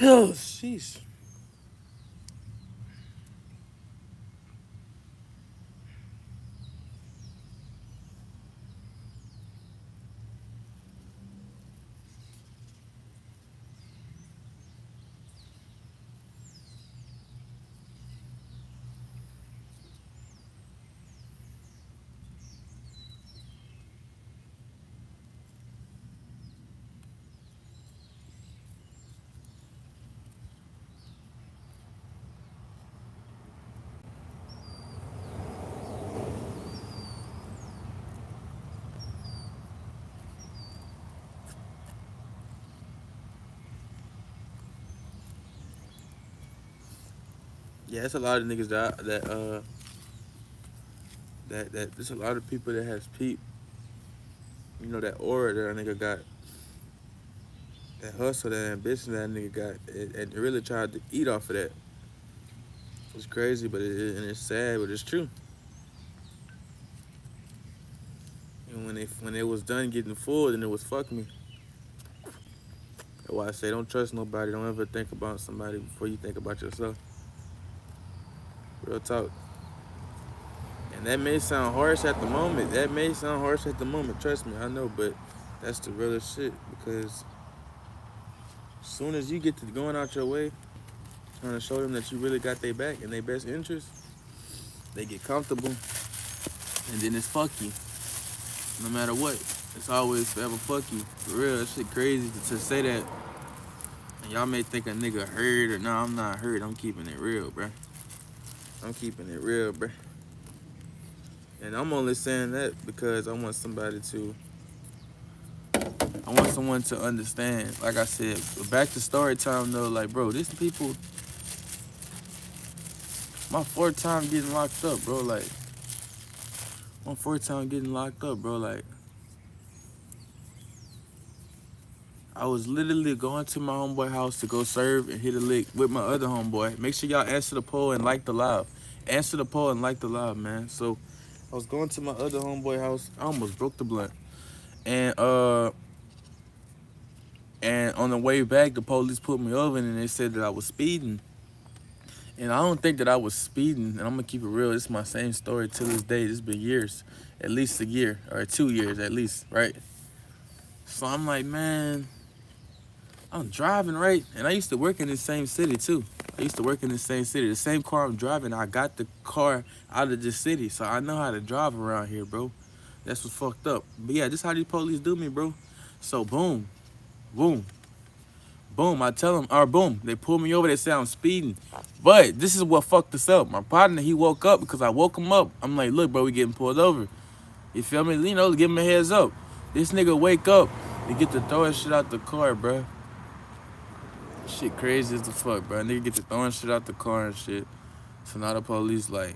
Oh, jeez. Yeah, it's a lot of niggas that there's a lot of people that has peep, you know, that aura that a nigga got, that hustle, that ambition that a nigga got, and really tried to eat off of that. It's crazy, but and it's sad, but it's true. And when they was done getting full, then it was fuck me. That's why I say don't trust nobody. Don't ever think about somebody before you think about yourself. Real talk. And that may sound harsh at the moment. That may sound harsh at the moment. Trust me, I know, but that's the realest shit. Because as soon as you get to going out your way, trying to show them that you really got their back and their best interest, they get comfortable, and then it's fuck you. No matter what, it's always forever fuck you. For real, that shit crazy to say that. And y'all may think a nigga hurt or no, I'm not hurt. I'm keeping it real, bruh. I'm keeping it real, bruh. And I'm only saying that because I want someone to understand. Like I said, back to story time though, like bro, this people, my fourth time getting locked up, bro. Like, my fourth time getting locked up, bro. Like, I was literally going to my homeboy house to go serve and hit a lick with my other homeboy. Make sure y'all answer the poll and like the live. Answer the poll and like the live, man. So I was going to my other homeboy house. I almost broke the blunt. And and on the way back, the police put me over and they said that I was speeding. And I don't think that I was speeding. And I'm gonna keep it real. This is my same story to this day. This has been years, at least a year or 2 years at least, right? So I'm like, man, I'm driving, right? And I used to work in the same city too. I used to work in the same city. The same car I'm driving, I got the car out of this city. So I know how to drive around here, bro. That's what's fucked up. But yeah, this how these police do me, bro. So boom, boom, boom. I tell them, or boom, they pull me over, they say I'm speeding. But this is what fucked us up. My partner, he woke up because I woke him up. I'm like, look, bro, we getting pulled over. You feel me? You know, give him a heads up. This nigga wake up and get to throwing shit out the car, bro. Shit crazy as the fuck, bro. Nigga get to throwing shit out the car and shit. So now the police like,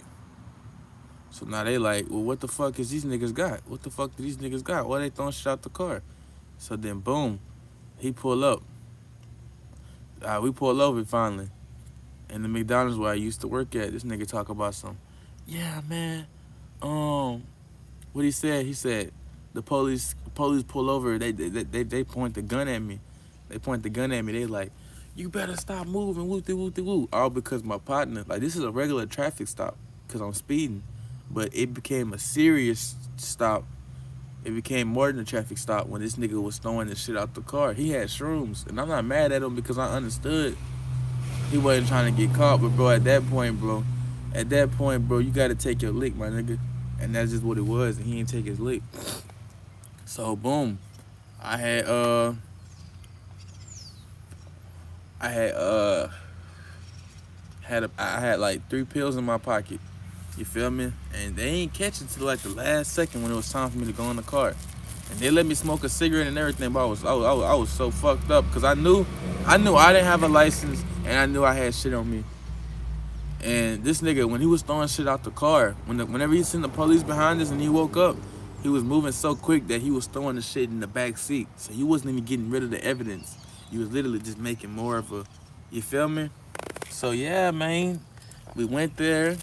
so now they like, well, what the fuck is these niggas got? What the fuck do these niggas got? Why they throwing shit out the car? So then boom, he pull up. We pull over finally. And the McDonald's where I used to work at, this nigga talk about some, yeah, man. What he said, the police pull over. They point the gun at me. They point the gun at me. They like, you better stop moving, woo woo woo. All because my partner, like this is a regular traffic stop, cause I'm speeding, but it became a serious stop. It became more than a traffic stop when this nigga was throwing the shit out the car. He had shrooms, and I'm not mad at him because I understood he wasn't trying to get caught. But bro, at that point, bro, you gotta take your lick, my nigga, and that's just what it was. And he didn't take his lick. So boom, I had uh I had I had like 3 pills in my pocket. You feel me? And they ain't catch it till like the last second when it was time for me to go in the car. And they let me smoke a cigarette and everything, but I was so fucked up because I knew I didn't have a license and I knew I had shit on me. And this nigga, when he was throwing shit out the car, whenever he seen the police behind us and he woke up, he was moving so quick that he was throwing the shit in the back seat. So he wasn't even getting rid of the evidence. He was literally just making more of a, you feel me? So yeah, man, we went there.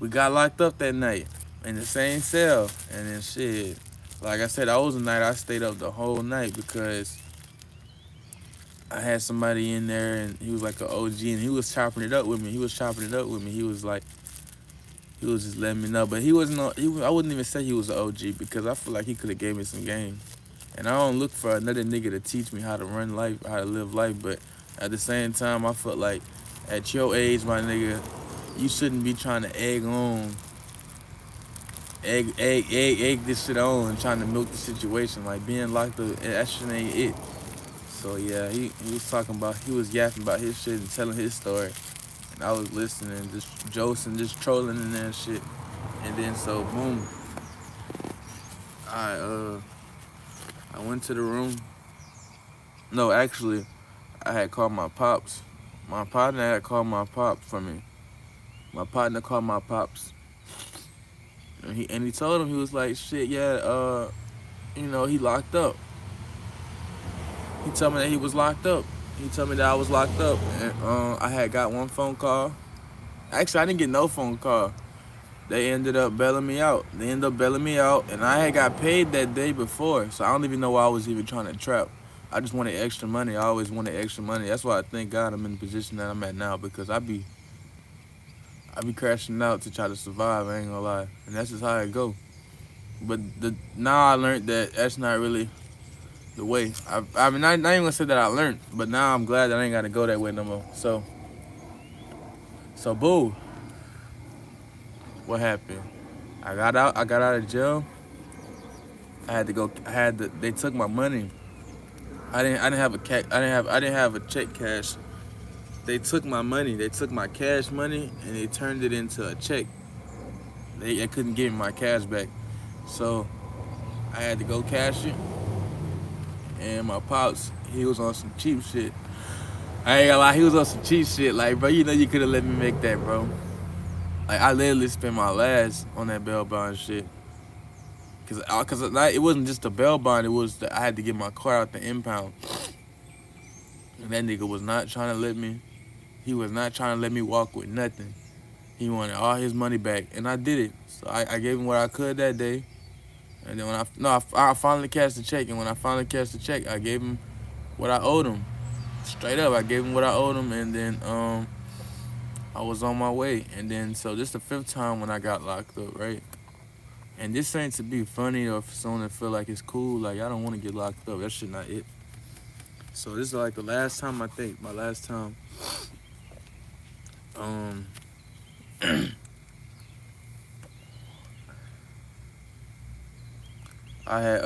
We got locked up that night in the same cell. And then shit, like I said, that was a night I stayed up the whole night because I had somebody in there, and he was like an OG, and he was chopping it up with me. He was chopping it up with me. He was like, he was just letting me know, but he wasn't. I wouldn't even say he was an OG because I feel like he could have gave me some game. And I don't look for another nigga to teach me how to run life, how to live life. But at the same time, I felt like at your age, my nigga, you shouldn't be trying to egg this shit on and trying to milk the situation. Like being locked up, that shit ain't it. So yeah, he was talking about, he was yapping about his shit and telling his story. And I was listening, just josing, just trolling in there and shit. And then so boom, I uh I went to the room. No, actually, I had called my pops. My partner had called my pop for me. My partner called my pops. And he told him, he was like, shit, yeah, he locked up. He told me that he was locked up. He told me that I was locked up. And I had got one phone call. Actually, I didn't get no phone call. They ended up bailing me out. And I had got paid that day before, so I don't even know why I was even trying to trap. I just wanted extra money. I always wanted extra money. That's why I thank God I'm in the position that I'm at now, because I be crashing out to try to survive. I ain't gonna lie, and that's just how it go. But now I learned that that's not really the way. I mean, not even gonna say that I learned, but now I'm glad that I ain't gotta go that way no more. So boo, what happened? I got out. I got out of jail. I had to go. They took my money. I didn't have a cash. I didn't have a check cash. They took my money. They took my cash money and they turned it into a check. They couldn't give me my cash back, so I had to go cash it. And my pops, he was on some cheap shit. I ain't gonna lie, he was on some cheap shit. Like, bro, you could have let me make that, bro. Like, I literally spent my last on that bail bond shit. Cause it wasn't just the bail bond. It was I had to get my car out the impound. And that nigga was not trying to let me. He was not trying to let me walk with nothing. He wanted all his money back, and I did it. So I gave him what I could that day. And then I finally cashed the check. And when I finally cashed the check, I gave him what I owed him. Straight up, I gave him what I owed him, and then I was on my way. And then so this the fifth time when I got locked up, right? And this ain't to be funny or for someone to feel like it's cool. Like, I don't want to get locked up. That shit not it. So this is like the last time, I think. My last time. I had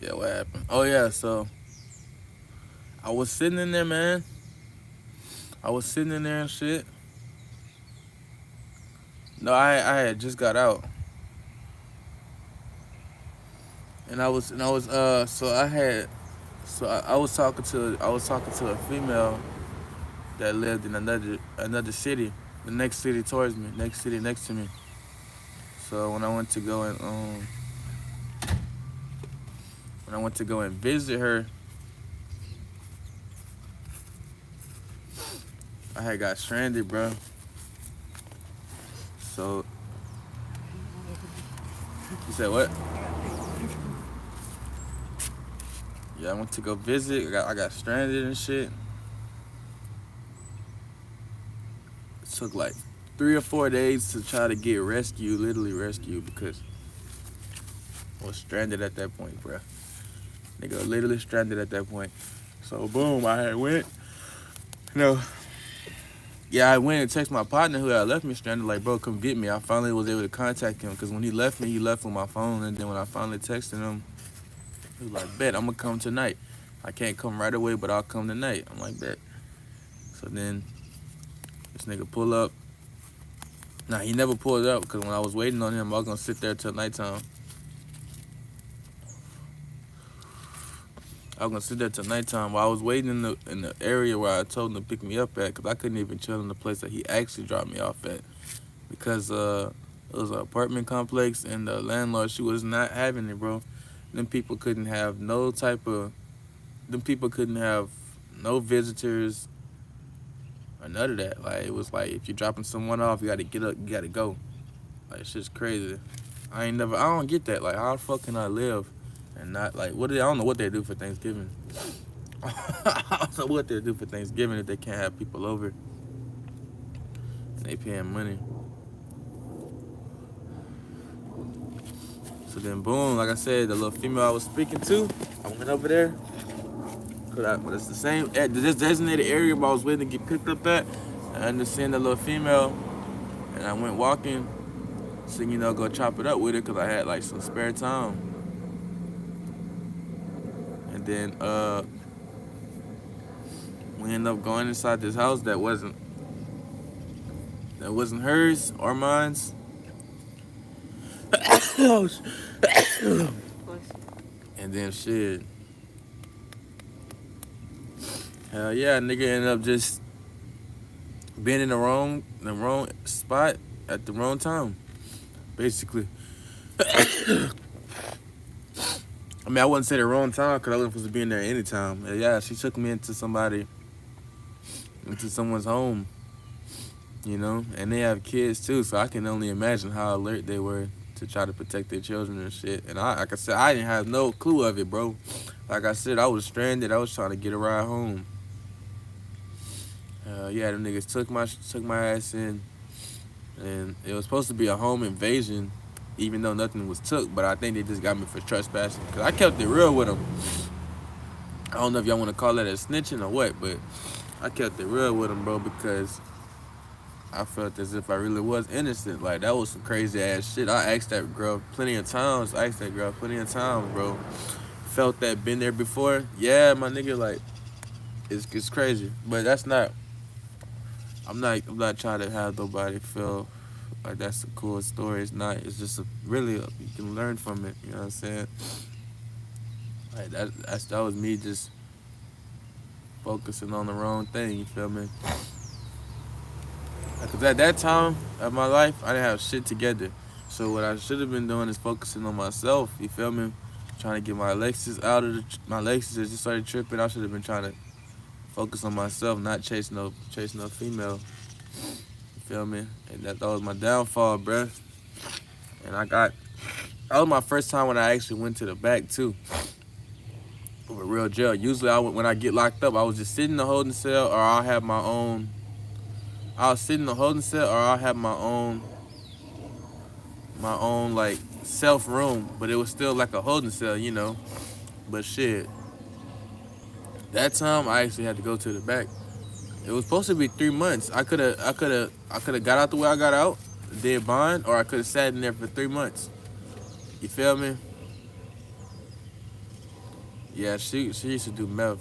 yeah, what happened? Oh yeah, so I was sitting in there, man. I was sitting in there and shit. No, I had just got out. And I was I was talking to a female that lived in another city, the next city towards me, next city next to me. So when I went to go and visit her, I had got stranded, bro. So you said what? Yeah, I went to go visit. I got stranded and shit. It took like 3 or 4 days to try to get rescued, literally rescued, because I was stranded at that point, bro. Nigga, literally stranded at that point. So boom, I had went. I went and texted my partner who had left me stranded, like, bro, come get me. I finally was able to contact him, because when he left me, he left with my phone. And then when I finally texted him, he was like, bet, I'm going to come tonight. I can't come right away, but I'll come tonight. I'm like, bet. So then this nigga pull up. Nah, he never pulled up, because when I was waiting on him, I was going to sit there till nighttime. I was going to sit there till nighttime while I was waiting in the area where I told him to pick me up at, because I couldn't even chill in the place that he actually dropped me off at, because it was an apartment complex, and the landlord, she was not having it, bro. Them people couldn't have no visitors or none of that. Like, it was like, if you're dropping someone off, you gotta get up, you gotta go. Like, it's just crazy. I don't get that. Like, how the fuck can I live and not like I don't know what they do for Thanksgiving. I don't know what they do for Thanksgiving if they can't have people over and they paying money. So then, boom, like I said, the little female I was speaking to, I went over there. But it's the same, at this designated area where I was waiting to get picked up at. I understand the little female, and I went walking, so go chop it up with her because I had like some spare time. And then we ended up going inside this house that wasn't hers or mine's. And then shit. Hell yeah, nigga ended up just being in the wrong spot at the wrong time, basically. I mean, I wouldn't say the wrong time because I wasn't supposed to be in there anytime. Yeah, she took me into someone's home, and they have kids too, so I can only imagine how alert they were to try to protect their children and shit. And like I said, I didn't have no clue of it, bro. Like I said, I was stranded. I was trying to get a ride home. Yeah, them niggas took my ass in, and it was supposed to be a home invasion, even though nothing was took. But I think they just got me for trespassing, cause I kept it real with them. I don't know if y'all want to call that a snitching or what, but I kept it real with them, bro, because I felt as if I really was innocent. Like, that was some crazy ass shit. I asked that girl plenty of times, bro. Felt that, been there before. Yeah, my nigga, like, it's crazy. But that's not, I'm not trying to have nobody feel like that's a cool story. It's not. It's just you can learn from it. You know what I'm saying? Like, that was me just focusing on the wrong thing. You feel me? Because at that time of my life, I didn't have shit together. So what I should have been doing is focusing on myself. You feel me? Trying to get my Lexus out of my Lexus just started tripping. I should have been trying to focus on myself, not chase no female. You feel me? And that was my downfall, bruh. And that was my first time when I actually went to the back too. Of a real jail. Usually when I get locked up, I was just sitting in the holding cell, or I'll have my own. I'll sit in the holding cell, or I'll have my own like self room, but it was still like a holding cell, But shit, that time I actually had to go to the back. It was supposed to be 3 months. I could have got out the way I got out, did bond, or I could have sat in there for 3 months. You feel me? Yeah, she used to do meth.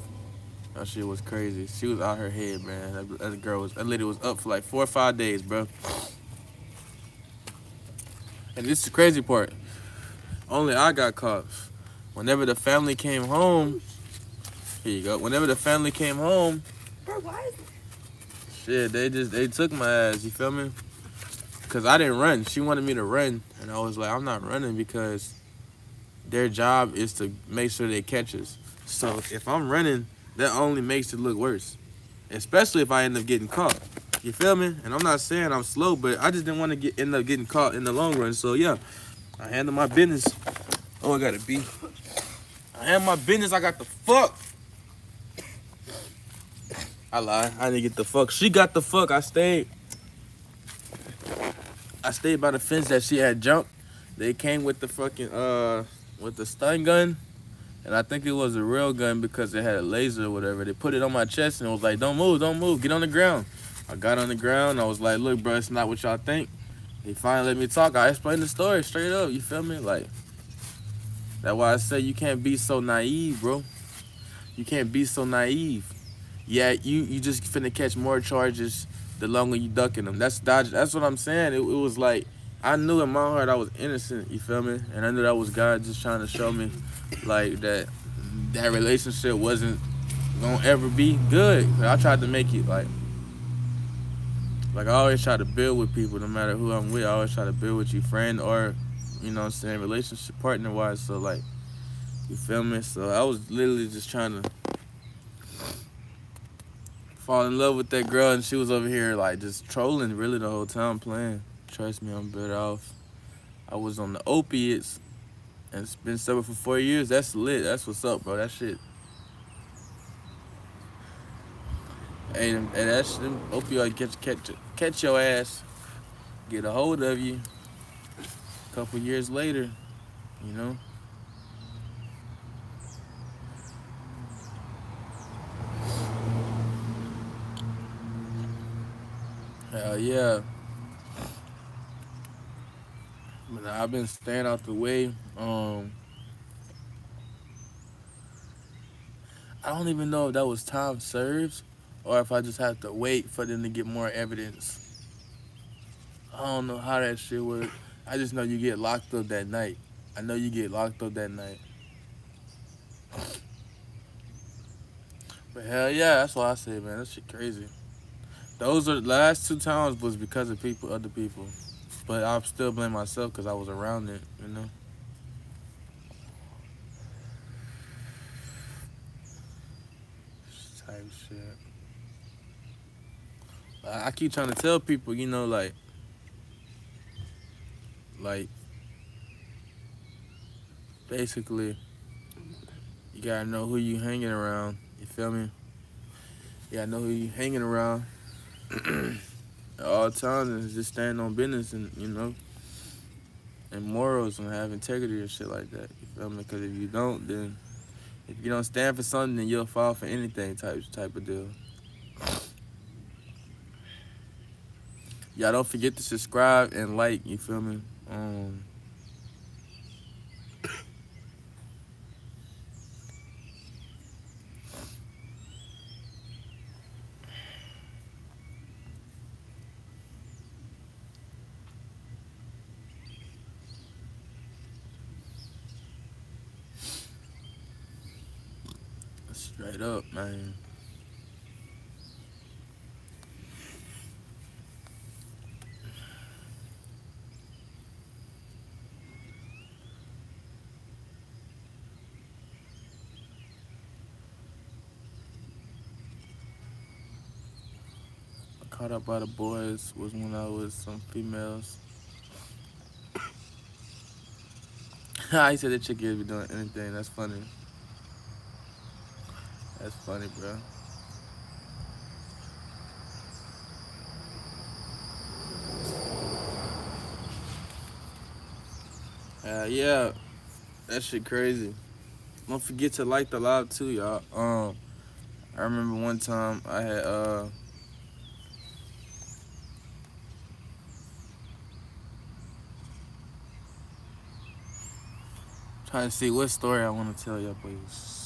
That shit was crazy. She was out her head, man. That lady was up for like 4 or 5 days, bro. And this is the crazy part. Only I got caught. Whenever the family came home, here you go. Whenever the family came home, bro, why is shit, they took my ass. You feel me? Cause I didn't run. She wanted me to run, and I was like, I'm not running because their job is to make sure they catch us. So if I'm running, that only makes it look worse, especially if I end up getting caught. You feel me? And I'm not saying I'm slow, but I just didn't want to end up getting caught in the long run. So yeah, I handle my business. Oh, I got a B. I handle my business. I got the fuck. I lied. I didn't get the fuck. She got the fuck. I stayed by the fence that she had jumped. They came with the fucking with the stun gun. And I think it was a real gun because it had a laser or whatever. They put it on my chest and it was like, don't move, get on the ground. I got on the ground. I was like, look, bro, it's not what y'all think. He finally let me talk. I explained the story straight up. You feel me? Like, that's why I say you can't be so naive, bro. You can't be so naive. Yeah, you just finna catch more charges the longer you ducking them. That's what I'm saying. It was like, I knew in my heart I was innocent, you feel me? And I knew that was God just trying to show me, like, that relationship wasn't gonna ever be good. I tried to make it, like I always try to build with people, no matter who I'm with. I always try to build with you, friend or, relationship partner-wise. So, like, you feel me? So I was literally just trying to fall in love with that girl, and she was over here, like, just trolling really the whole time, playing. Trust me, I'm better off. I was on the opiates, and it's been sober for 4 years. That's lit. That's what's up, bro. That shit. Hey, that shit, them opioid catch your ass, get a hold of you. A couple years later, you know. Hell yeah. But I've been staying out the way. I don't even know if that was time served or if I just have to wait for them to get more evidence. I don't know how that shit works. I just know you get locked up that night. I know you get locked up that night. But hell yeah, that's what I say, man. That shit crazy. Those are the last two times was because of people, other people. But I still blame myself because I was around it, you know. Type shit. I keep trying to tell people, you know, like basically, you gotta know who you hanging around. You feel me? You gotta know who you hanging around at all times, and just stand on business, and you know, and morals, and have integrity and shit like that. You feel me? Because if you don't, then if you don't stand for something, then you'll fall for anything. Type of deal. Y'all don't forget to subscribe and like. You feel me? Straight up, man. Caught up by the boys was when I was some females. I said that chick could be doing anything. That's funny. That's funny, bro. Yeah, that shit crazy. Don't forget to like the live too, y'all. I remember one time I had trying to see what story I want to tell y'all, please.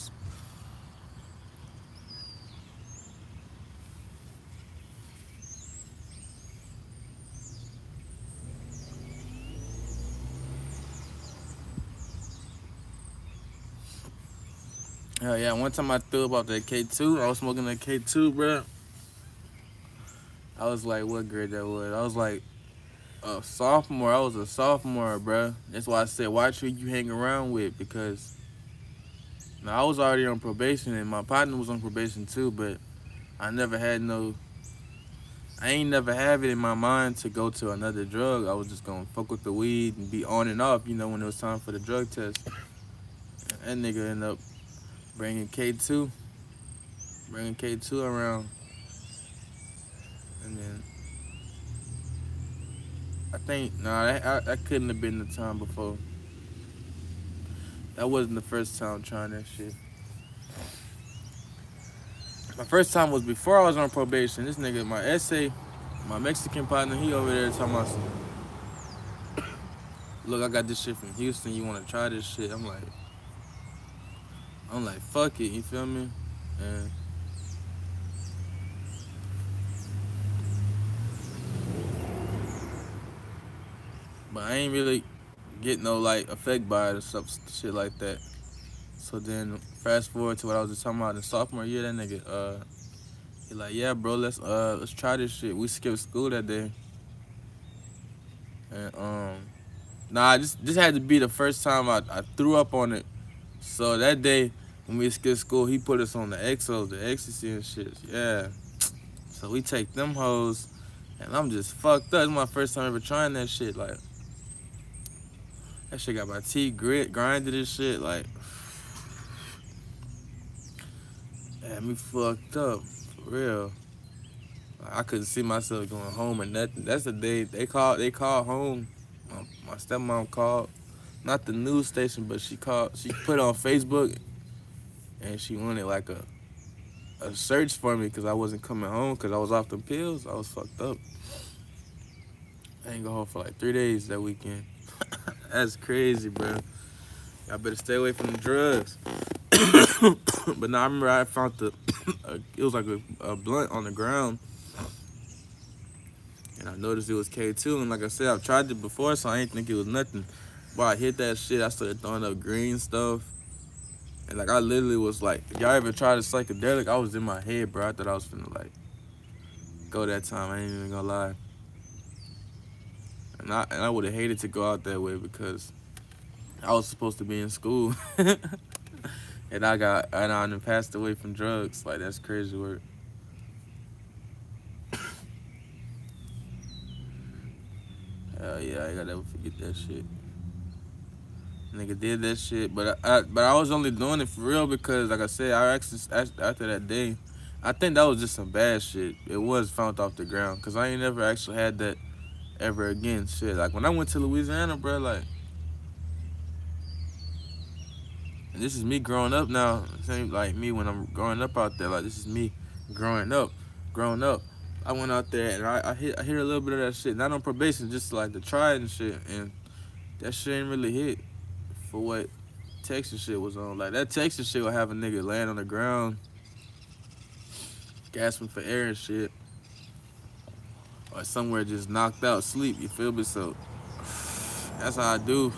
Hell yeah, one time I threw about that K2. I was smoking that K2, bro. I was like, what grade that was? I was like a sophomore. I was a sophomore, bro. That's why I said, watch who you hang around with, because now I was already on probation and my partner was on probation too, but I never had no. I ain't never have it in my mind to go to another drug. I was just gonna fuck with the weed and be on and off, you know, when it was time for the drug test. That nigga ended up bringing K2, bringing K2 around, and then I think that couldn't have been the time before. That wasn't the first time trying that shit. My first time was before I was on probation. This nigga, my essay, my Mexican partner, he over there talking about, look, I got this shit from Houston. You want to try this shit? I'm like, fuck it. You feel me? And but I ain't really get no like effect by it or stuff, shit like that. So then fast forward to what I was just talking about in sophomore year. That nigga, he like, yeah, bro, let's try this shit. We skipped school that day, and nah, this had to be the first time I threw up on it. So that day when we skipped school, he put us on the exos, the ecstasy and shit. Yeah. So we take them hoes, and I'm just fucked up. It's my first time ever trying that shit. Like, That shit got my teeth grinded and shit. Like, had me fucked up. For real. Like, I couldn't see myself going home or nothing. That's the day they called. They called home. My stepmom called. Not the news station, but she called. She put on Facebook, and she wanted like a search for me because I wasn't coming home because I was off the pills. I was fucked up. I ain't go home for like 3 days that weekend. That's crazy, bro. I better stay away from the drugs. But now I remember I found it was like a blunt on the ground, and I noticed it was K2. And like I said, I've tried it before, so I ain't think it was nothing. But I hit that shit, I started throwing up green stuff. And like I literally was like, if y'all ever tried a psychedelic, I was in my head, bro. I thought I was finna like go that time. I ain't even gonna lie. And I would have hated to go out that way because I was supposed to be in school. And I done passed away from drugs. Like, that's crazy work. Hell yeah, I ain't gotta never forget that shit. Nigga did that shit, but I was only doing it for real because, like I said, I actually after that day, I think that was just some bad shit. It was found off the ground because I ain't never actually had that ever again. Shit, like when I went to Louisiana, bro, like, and this is me growing up now. Same like me when I'm growing up out there. Like this is me growing up. I went out there and I hit a little bit of that shit. Not on probation, just like to try it and shit. And that shit ain't really hit for what Texas shit was on. Like that Texas shit will have a nigga laying on the ground, gasping for air and shit, or somewhere just knocked out, sleep. You feel me? So that's how I do.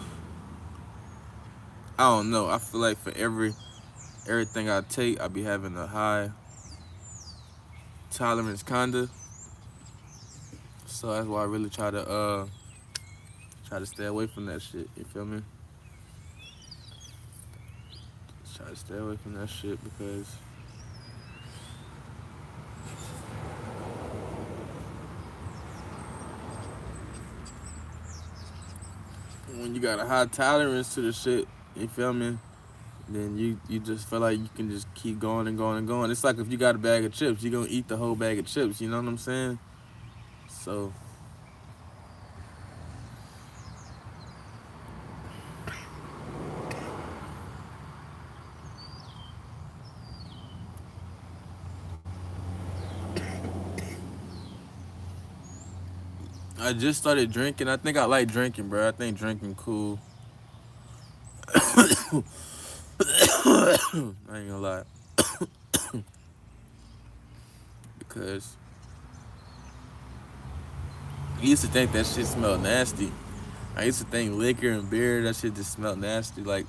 I don't know. I feel like for everything I take, I be having a high tolerance kinda. So that's why I really try to stay away from that shit. You feel me? Just try to stay away from that shit because when you got a high tolerance to the shit, you feel me? Then you just feel like you can just keep going and going and going. It's like if you got a bag of chips, you gonna eat the whole bag of chips. You know what I'm saying? So I just started drinking. I think I like drinking, bro. I think drinking cool. I ain't gonna lie. Because I used to think that shit smelled nasty. I used to think liquor and beer, that shit just smelled nasty. Like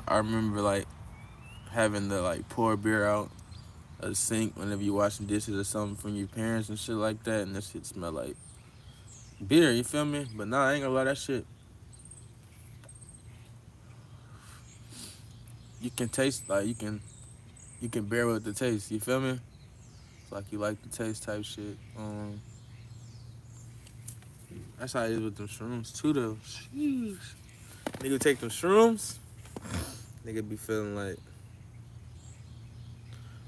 I remember like having to like pour beer out a sink whenever you washing dishes or something from your parents and shit like that, and that shit smell like beer. You feel me? But nah, I ain't gonna lie, that shit you can taste like you can bear with the taste. You feel me? It's like you like the taste type shit. That's how it is with them shrooms too, though. Sheesh. Nigga take them shrooms, nigga be feeling like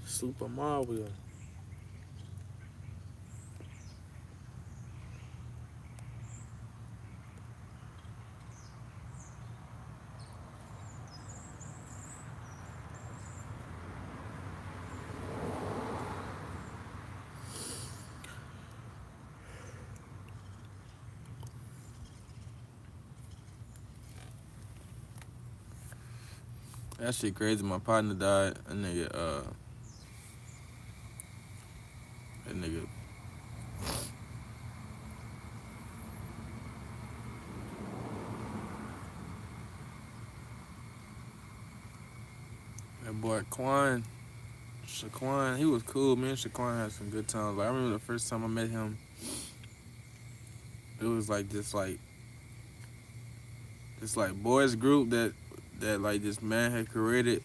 Super Mario. That shit crazy. My partner died. That nigga, that boy Quan, Shaquan, he was cool. Me and Shaquan had some good times. Like I remember the first time I met him, it was like this boys group that like this man had created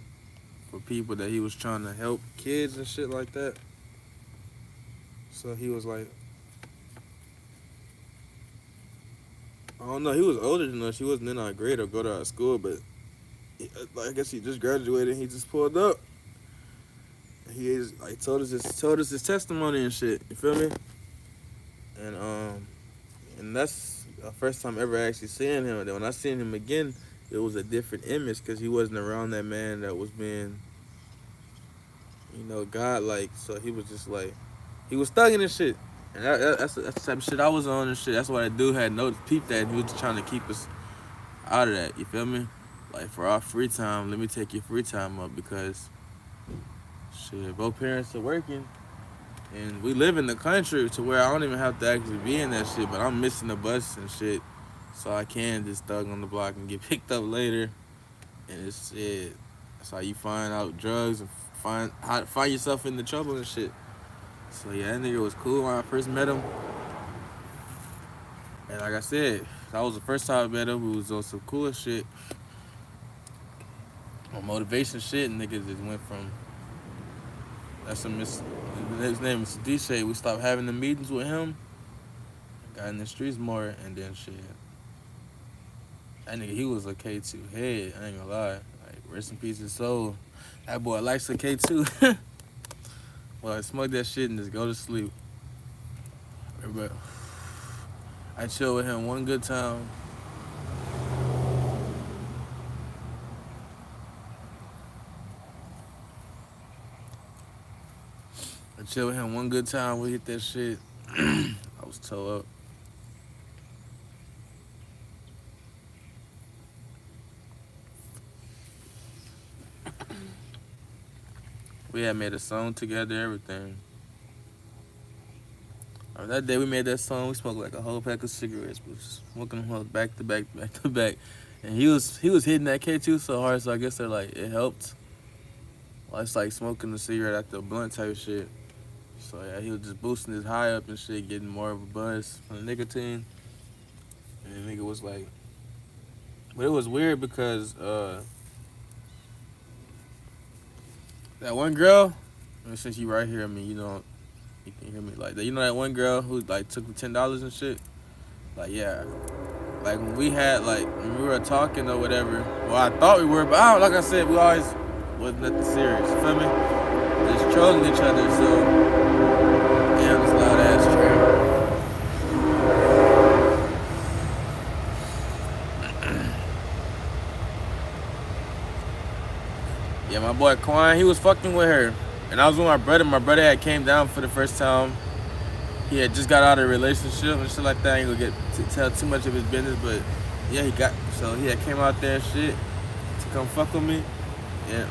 for people that he was trying to help kids and shit like that. So he was like, I don't know. He was older than us. He wasn't in our grade or go to our school, but I guess he just graduated. And he just pulled up. He is like told us his testimony and shit. You feel me? And and that's the first time ever actually seeing him. And then when I seen him again, it was a different image because he wasn't around that man that was being, God like. So he was just like, he was thugging and shit. And that's the type of shit I was on and shit. That's why that dude had noticed, peeped that. And he was just trying to keep us out of that. You feel me? Like for our free time, let me take your free time up because shit, both parents are working. And we live in the country to where I don't even have to actually be in that shit, but I'm missing the bus and shit. So I can just thug on the block and get picked up later. And it's shit. That's how you find out drugs and find yourself in the trouble and shit. So yeah, that nigga was cool when I first met him. And like I said, that was the first time I met him. We was on some cool shit. On motivation shit, and niggas just went from his name is DJ. We stopped having the meetings with him. Got in the streets more, and then shit. That nigga, he was a K2 head. I ain't gonna lie. Like, rest in peace his soul. That boy likes a K2. Well, I smoke that shit and just go to sleep. But I chill with him one good time. Chill with him one good time. We hit that shit. I was toe up. We had made a song together, everything. That day we made that song, we smoked like a whole pack of cigarettes. We was smoking them back to back, back to back. And he was hitting that K2 so hard, so I guess they're like, it helped. Well, it's like smoking a cigarette after a blunt type shit. So yeah, he was just boosting his high up and shit, getting more of a buzz from the nicotine. And the nigga was like, but it was weird because that one girl, since you right here, I mean, you can hear me like that. You know that one girl who like took the $10 and shit? Like yeah. Like when we were talking or whatever, well I thought we were, but like I said, we always wasn't nothing serious. You feel me? Just trolling each other, so damn, this loud ass train. Yeah, my boy Quan, he was fucking with her. And I was with my brother. My brother had came down for the first time. He had just got out of a relationship and shit like that. I ain't gonna get to tell too much of his business, but yeah, he had came out there and shit to come fuck with me. And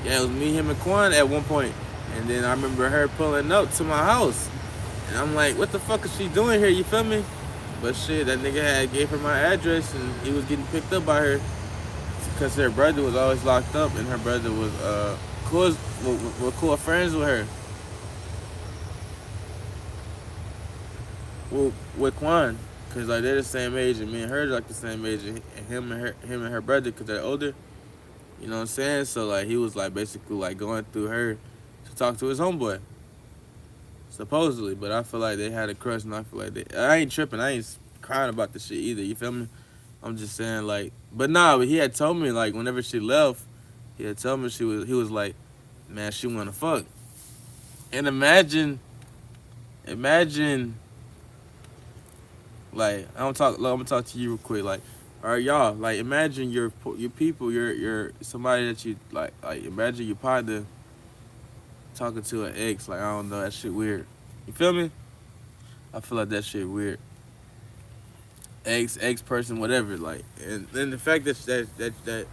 yeah, it was me, him, and Quan at one point. And then I remember her pulling up to my house. And I'm like, what the fuck is she doing here? You feel me? But shit, that nigga had gave her my address and he was getting picked up by her. Because her brother was always locked up and her brother was cool friends with her. Well, with Quan, because like they're the same age and me and her are like the same age, and him and her brother, because they're older. You know what I'm saying? So like he was like basically like going through her to talk to his homeboy. Supposedly, but I feel like they had a crush and I feel like I ain't tripping. I ain't crying about the shit either. You feel me? I'm just saying like, but he had told me like whenever she left, he had told me he was like, man, she wanna fuck. And imagine, like I'm gonna talk to you real quick. Like, all right, y'all. Like, imagine your people, your somebody that you like imagine your partner talking to an ex. Like, I don't know, that shit weird. You feel me? I feel like that shit weird. Ex person, whatever. Like, and then the fact that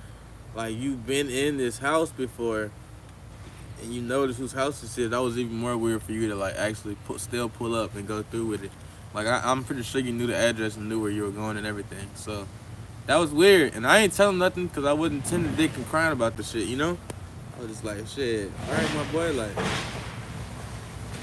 like you've been in this house before. And you notice whose house this is, that was even more weird for you to like actually still pull up and go through with it. Like I'm pretty sure you knew the address and knew where you were going and everything. So that was weird. And I ain't telling nothing because I wasn't tending dick and crying about the shit, you know? I was just like, shit, all right, my boy, like,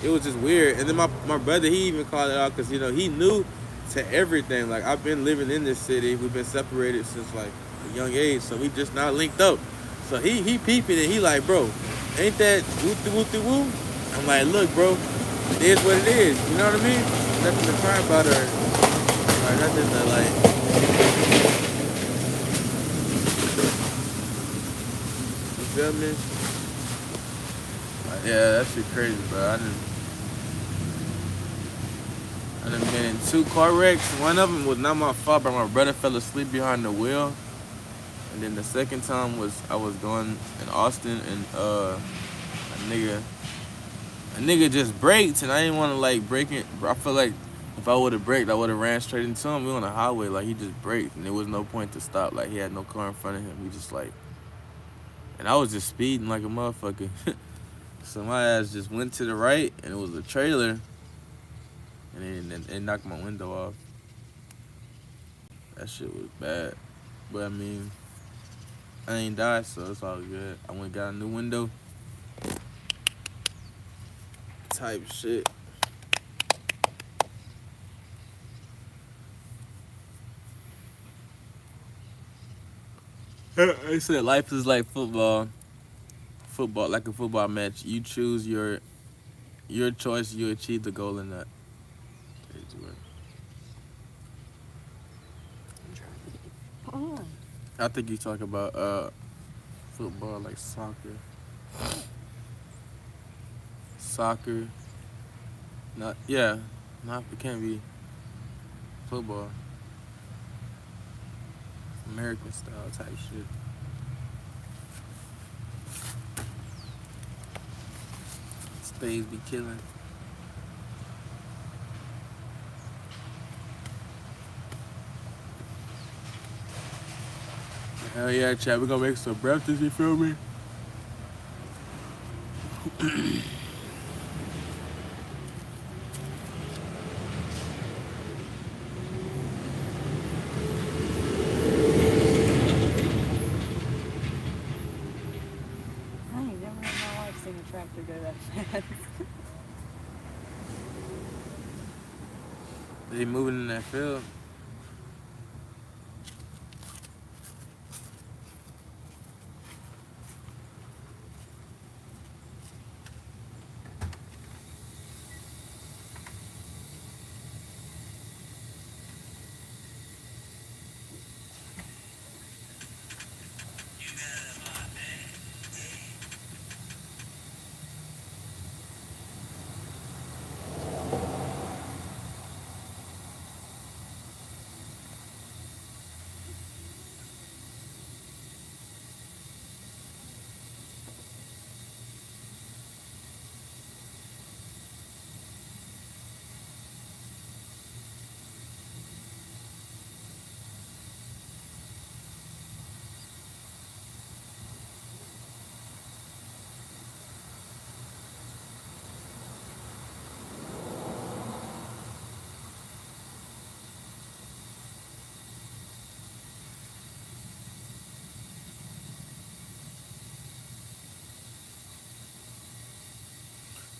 it was just weird. And then my brother, he even called it out because, he knew to everything. Like, I've been living in this city. We've been separated since like a young age. So we just not linked up. So he peeping and he like, bro, ain't that woo-woo-woo? I'm like, look, bro, it is what it is. You know what I mean? Nothing to cry about or Like I did that like you feel me? Like, yeah, that shit crazy, bro. I done been in 2 car wrecks. One of them was not my fault, but my brother fell asleep behind the wheel. And then the second time was I was going in Austin and nigga a nigga just braked and I didn't want to like break it. I feel like if I would have braked, I would have ran straight into him. We on the highway, like he just braked and there was no point to stop. Like he had no car in front of him. He just like, and I was just speeding like a motherfucker. So my ass just went to the right and it was a trailer and it knocked my window off. That shit was bad. But I mean, I ain't died, so it's all good. I went and got a new window type shit. They said life is like football. Football, like a football match. You choose your choice. You achieve the goal in that. I think you talk about football like soccer. Soccer. Not yeah. Not it can't be football. American style type shit. Spades be killing. Hell yeah, Chad. We gonna make some breakfast. You feel me? I ain't never in my life seen a tractor go that fast. They moving in that field.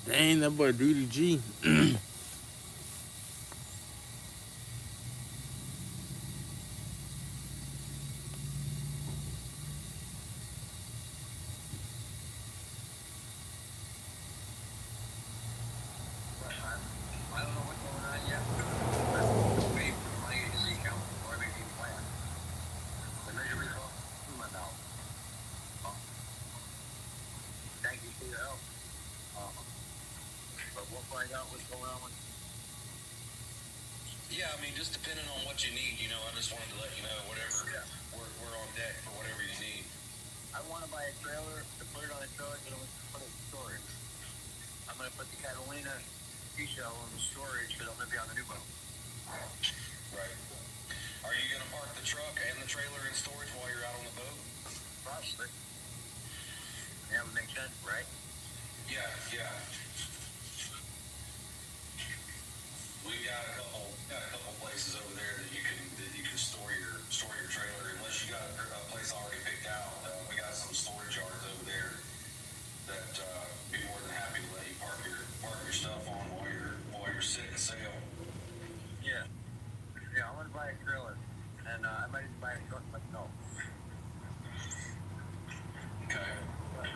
Dang, that boy DDG. Yeah, I mean, just depending on what you need, I just wanted to let you know whatever. Yeah. We're on deck for whatever you need. I want to buy a trailer to put it on a truck and put it in storage. I'm going to put the Catalina seashell in storage because I'm going to be on the new boat. Right. Are you going to park the truck and the trailer in storage while you're out on the boat? Possibly. Yeah, would make sense, right? Yeah. We've got a couple places over there that you can store your trailer unless you got a place already picked out. We got some storage yards over there that be more than happy to let you park your stuff on while you're setting sail. Yeah, I want to buy a trailer, and I might even buy a truck myself. Okay. But I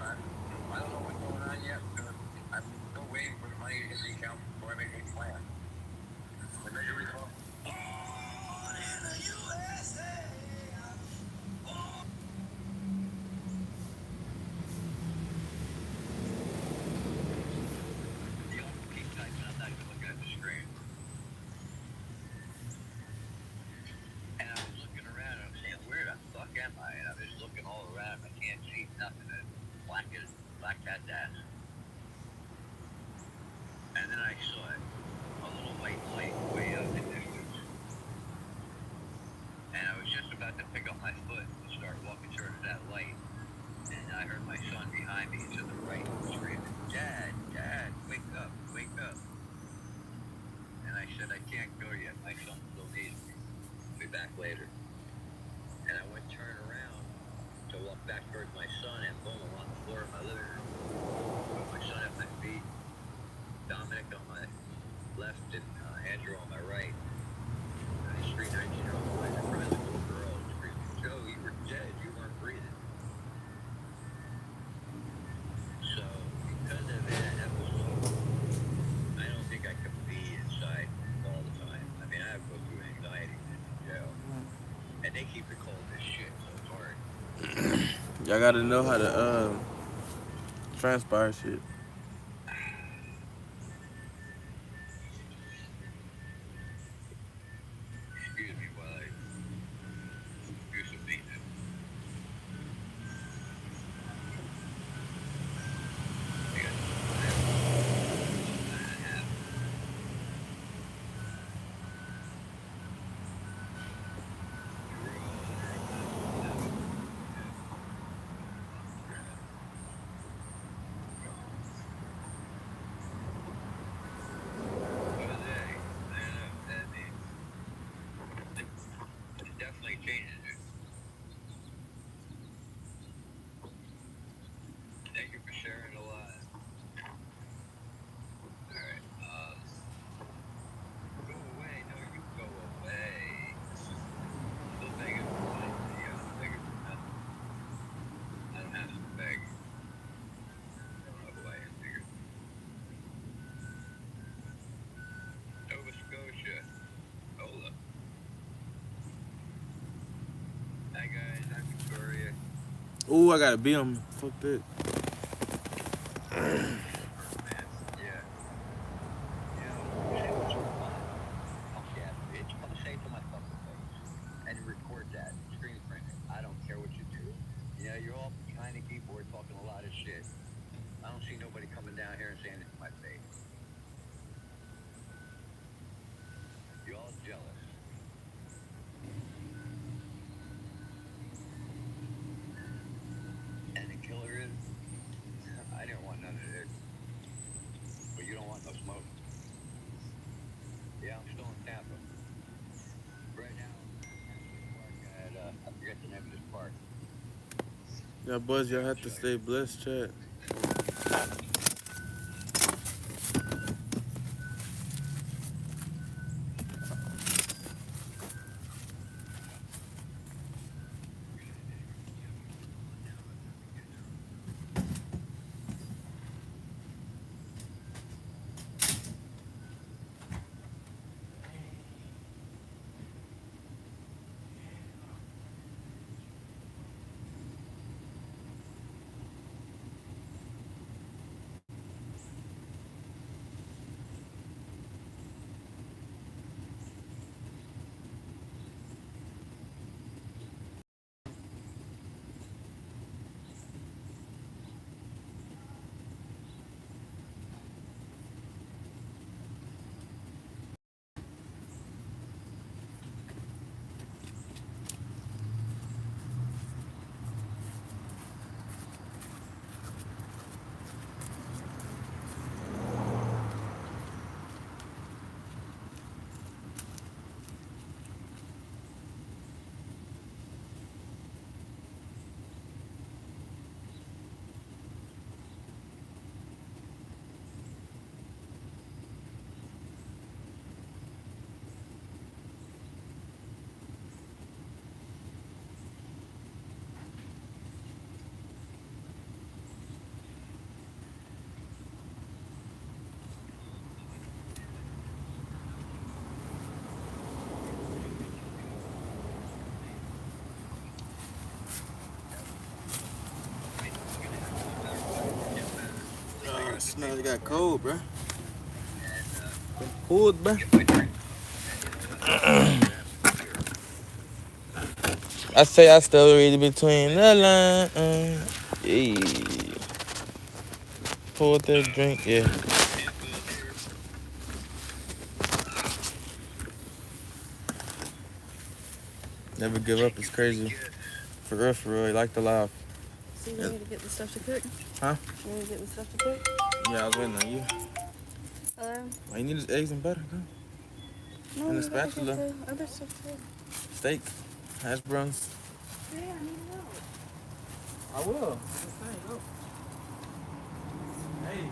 don't know what's going on yet. I'm back later. And I went to turn around to walk back towards my son, and boom, I'm on the floor of my living room with my son at my feet, Dominic on my left, and Andrew on my right. And these 19-year-old boys are crying like little girls, screaming, "Joe, you were dead. You weren't breathing." So, because of that episode, I don't think I could be inside all the time. I mean, I have to go through anxiety in jail. And they keep it cold as shit, so it's hard. Y'all gotta know how to transpire shit. Excuse me while I do some maintenance. I got it definitely changes it. Thank you for sharing a lot. Alright, go away. No, you go away. Still begging for money. Yeah, I'm begging for nothing. I don't have to beg. Don't know who I am, nigga. Nova Scotia. Hold up. Hi guys, I'm Victoria. Ooh, I gotta beat him. Fuck that. Man, yeah. You know, say what you want. Punk ass bitch. Come say it to my fucking face. And record that. Screen print it. I don't care what you do. Yeah, you're all behind a keyboard talking a lot of shit. I don't see nobody coming down here and saying it to my face. You're all jealous. And the killer is, I didn't want none of this. But you don't want no smoke. Yeah, I'm still in Tampa. Right now, I forget the name of this park. Y'all boys, y'all have to stay blessed, chat. Oh, smell, it got cold, bro. Cold, bro. I say I still read between the lines. Yeah. Pour that drink, yeah. Never give up, it's crazy. For real, you like to laugh. So you need to get the stuff to cook? Huh? You need to get the stuff to cook? Yeah, I was waiting on you. Hello? All you need is eggs and butter, huh? No, And a there's other spatula. stuff too. Other stuff too. steak, hash browns. Yeah, I need to know. I will. I'm just saying, look. Hey.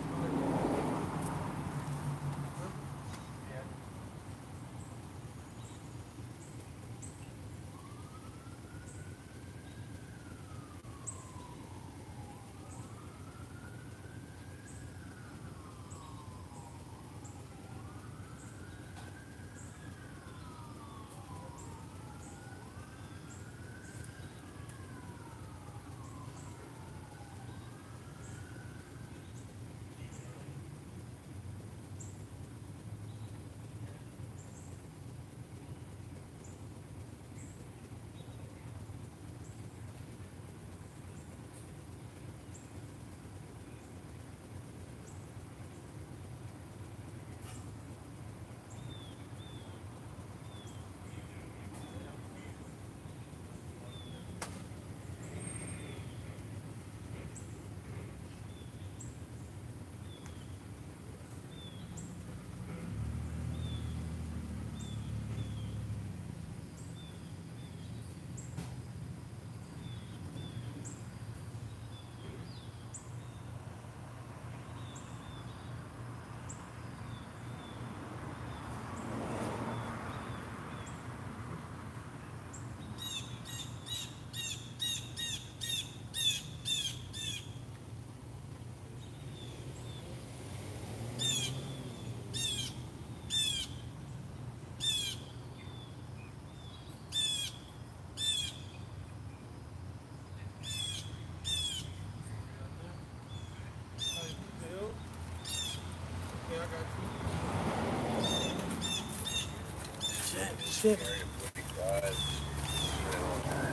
Shit.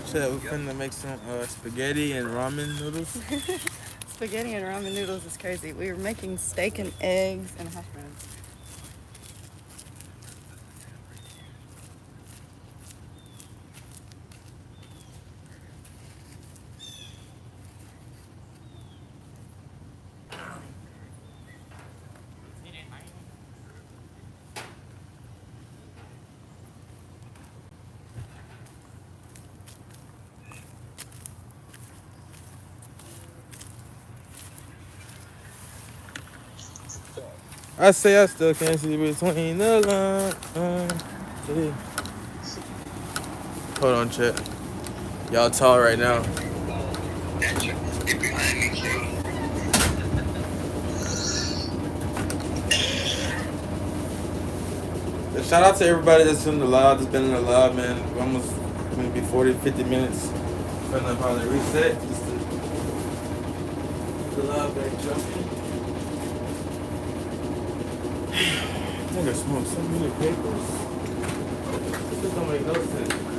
Shit, we finna make some spaghetti and ramen noodles. Spaghetti and ramen noodles is crazy. We were making steak and eggs and hash browns. I say I still can't see between the lines. Yeah. Hold on, chat. Y'all tall right now. Gotcha. Get behind me, Jay. Shout out to everybody that's in the live, that's been in the live, man. We're almost gonna be 40, 50 minutes. Finna probably reset just to the live back jumping. I think I smoked so many papers. This don't make no sense.